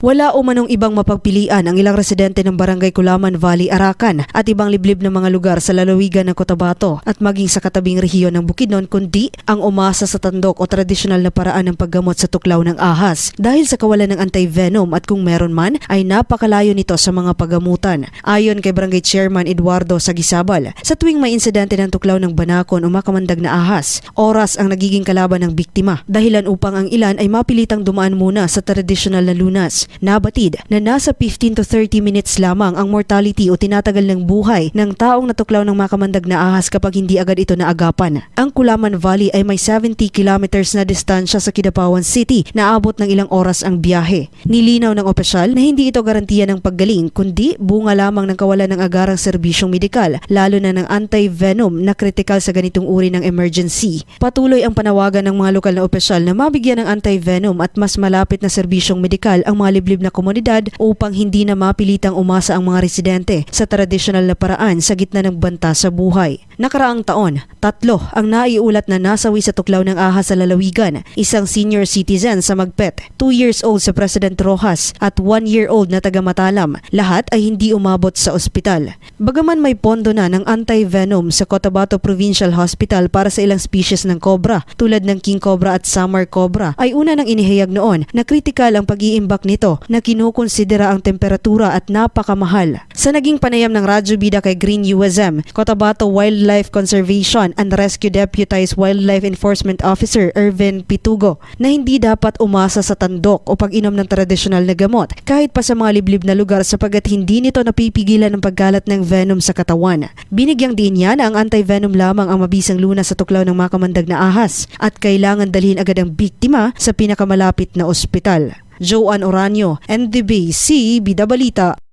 Wala umanong ibang mapagpilian ang ilang residente ng Barangay Culaman Valley, Arakan at ibang liblib na mga lugar sa lalawigan ng Cotabato at maging sa katabing rehiyon ng Bukidnon kundi ang umasa sa tandok o tradisyonal na paraan ng paggamot sa tuklaw ng ahas dahil sa kawalan ng anti-venom at kung meron man ay napakalayo nito sa mga paggamutan. Ayon kay Barangay Chairman Eduardo Sagisabal, sa tuwing may insidente ng tuklaw ng banakon o makamandag na ahas, oras ang nagiging kalaban ng biktima dahilan upang ang ilan ay mapilitang dumaan muna sa tradisyonal na lunas. Nabatid na nasa 15 to 30 minutes lamang ang mortality o tinatagal ng buhay ng taong natuklaw ng makamandag na ahas kapag hindi agad ito naagapan. Ang Culaman Valley ay may 70 kilometers na distansya sa Kidapawan City na abot ng ilang oras ang biyahe. Nilinaw ng opisyal na hindi ito garantiya ng paggaling kundi bunga lamang ng kawalan ng agarang serbisyong medikal lalo na ng anti-venom na kritikal sa ganitong uri ng emergency. Patuloy ang panawagan ng mga lokal na opisyal na mabigyan ng anti-venom at mas malapit na serbisyong medikal ang mga liblib na komunidad upang hindi na mapilitang umasa ang mga residente sa tradisyonal na paraan sa gitna ng banta sa buhay. Nakaraang taon, 3 ang naiulat na nasawi sa tuklaw ng ahas sa lalawigan, isang senior citizen sa Magpet, 2 years old sa President Rojas at 1 year old na taga Matalam. Lahat ay hindi umabot sa ospital. Bagaman may pondo na ng anti-venom sa Cotabato Provincial Hospital para sa ilang species ng cobra tulad ng king cobra at summer cobra, ay una nang inihayag noon na kritikal ang pag-iimbak nito na kinukonsidera ang temperatura at napakamahal. Sa naging panayam ng Radyo Bida kay Green USM, Cotabato Wildlife Conservation and Rescue Deputized Wildlife Enforcement Officer Ervin Pitugo na hindi dapat umasa sa tandok o pag-inom ng tradisyonal na gamot kahit pa sa mga liblib na lugar sapagkat hindi nito napipigilan ang pagkalat ng venom sa katawan. Binigyang diin niya na ang anti-venom lamang ang mabisang lunas sa tuklaw ng makamandag na ahas at kailangan dalhin agad ang biktima sa pinakamalapit na ospital. Joan Oranio, NDBC, Bida Balita.